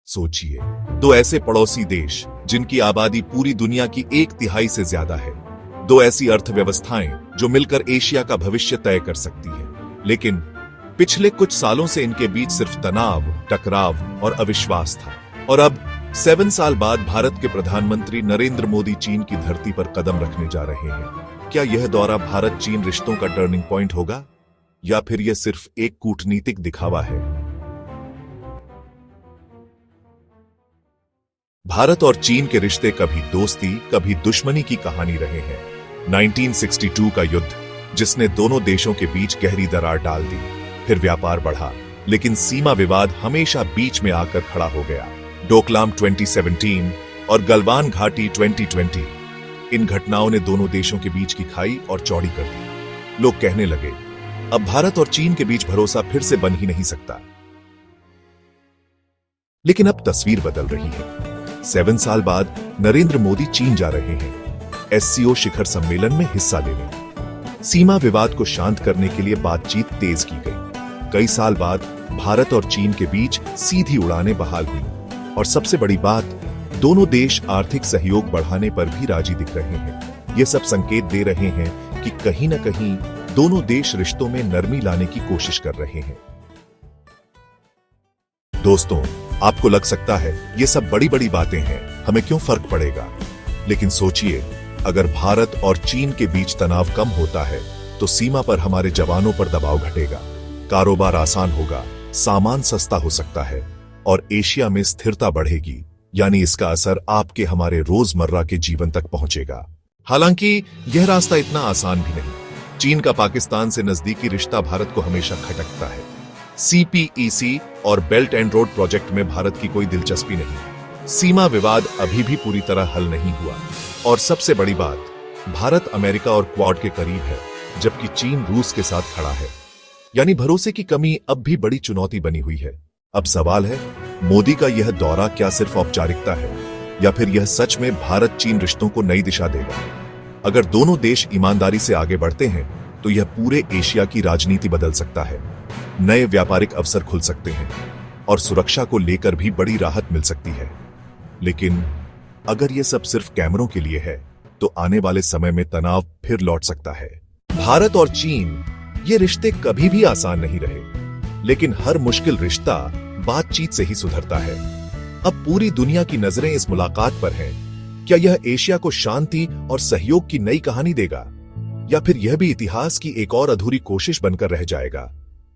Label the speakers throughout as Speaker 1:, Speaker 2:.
Speaker 1: सोचिए, दो ऐसे पड़ोसी देश जिनकी आबादी पूरी दुनिया की 1/3 से ज्यादा है, दो ऐसी अर्थव्यवस्थाएं जो मिलकर एशिया का भविष्य तय कर सकती है। लेकिन पिछले कुछ सालों से इनके बीच सिर्फ तनाव, टकराव और अविश्वास था। और अब 7 साल बाद भारत के प्रधानमंत्री नरेंद्र मोदी चीन की धरती पर कदम रखने जा रहे हैं। क्या यह दौरा भारत चीन रिश्तों का टर्निंग पॉइंट होगा, या फिर यह सिर्फ एक कूटनीतिक दिखावा है? भारत और चीन के रिश्ते कभी दोस्ती, कभी दुश्मनी की कहानी रहे हैं। 1962 का युद्ध, जिसने दोनों देशों के बीच गहरी दरार डाल दी, फिर व्यापार बढ़ा, लेकिन सीमा विवाद हमेशा बीच में आकर खड़ा हो गया। डोकलाम 2017 और गलवान घाटी 2020, इन घटनाओं ने दोनों देशों के बीच की खाई और चौड़ी कर दी। लोग कहने लगे, अब भारत और चीन के बीच भरोसा फिर से बन ही नहीं सकता। लेकिन अब तस्वीर बदल रही है। 7 साल बाद नरेंद्र मोदी चीन जा रहे हैं, SCO शिखर सम्मेलन में हिस्सा लेने। सीमा विवाद को शांत करने के लिए बातचीत तेज की गई। कई साल बाद भारत और चीन के बीच सीधी उड़ानें बहाल हुई, और सबसे बड़ी बात, दोनों देश आर्थिक सहयोग बढ़ाने पर भी राजी दिख रहे हैं। ये सब संकेत दे रहे हैं कि कहीं न कहीं दोनों देश रिश्तों में नरमी लाने की कोशिश कर रहे हैं। दोस्तों, आपको लग सकता है ये सब बड़ी बड़ी बातें हैं, हमें क्यों फर्क पड़ेगा? लेकिन सोचिए, अगर भारत और चीन के बीच तनाव कम होता है तो सीमा पर हमारे जवानों पर दबाव घटेगा, कारोबार आसान होगा, सामान सस्ता हो सकता है, और एशिया में स्थिरता बढ़ेगी। यानी इसका असर आपके हमारे रोजमर्रा के जीवन तक पहुंचेगा। हालांकि यह रास्ता इतना आसान भी नहीं। चीन का पाकिस्तान से नजदीकी रिश्ता भारत को हमेशा खटकता है। CPEC और बेल्ट एंड रोड प्रोजेक्ट में भारत की कोई दिलचस्पी नहीं। सीमा विवाद अभी भी पूरी तरह हल नहीं हुआ, और सबसे बड़ी बात, भारत अमेरिका और क्वाड के करीब है, जबकि चीन रूस के साथ खड़ा है। यानी भरोसे की कमी अब भी बड़ी चुनौती बनी हुई है। अब सवाल है, मोदी का यह दौरा क्या सिर्फ औपचारिकता है, या फिर यह सच में भारत चीन रिश्तों को नई दिशा देगा? अगर दोनों देश ईमानदारी से आगे बढ़ते हैं तो यह पूरे एशिया की राजनीति बदल सकता है। नए व्यापारिक अवसर खुल सकते हैं, और सुरक्षा को लेकर भी बड़ी राहत मिल सकती है। लेकिन अगर यह सब सिर्फ कैमरों के लिए है तो आने वाले समय में तनाव फिर लौट सकता है। भारत और चीन, ये रिश्ते कभी भी आसान नहीं रहे, लेकिन हर मुश्किल रिश्ता बातचीत से ही सुधरता है। अब पूरी दुनिया की नजरें इस मुलाकात पर हैं। क्या यह एशिया को शांति और सहयोग की नई कहानी देगा, या फिर यह भी इतिहास की एक और अधूरी कोशिश बनकर रह जाएगा?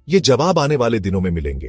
Speaker 1: ये जवाब आने वाले दिनों में मिलेंगे।